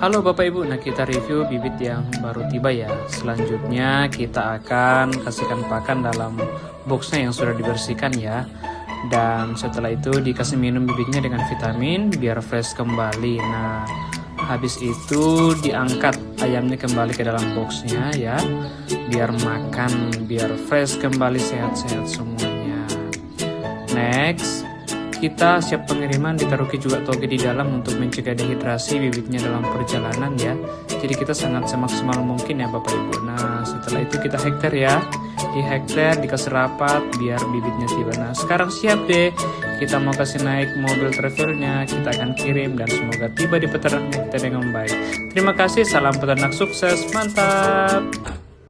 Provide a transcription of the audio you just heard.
Halo Bapak Ibu, nah kita review bibit yang baru tiba ya. Selanjutnya kita akan kasihkan pakan dalam boxnya yang sudah dibersihkan ya. Dan setelah itu dikasih minum bibitnya dengan vitamin biar fresh kembali. Nah, habis itu diangkat ayamnya kembali ke dalam boxnya ya. Biar makan, biar fresh kembali, sehat-sehat semuanya. Next, kita siap pengiriman, ditaruhi juga toge di dalam untuk mencegah dehidrasi bibitnya dalam perjalanan ya. Jadi kita sangat semaksimal mungkin ya Bapak Ibu. Nah setelah itu kita hektar ya, di hektar dikasih rapat biar bibitnya tiba. Nah sekarang siap deh, kita mau kasih naik mobil travelnya, kita akan kirim dan semoga tiba di peternak kita dengan baik. Terima kasih, salam peternak sukses, mantap.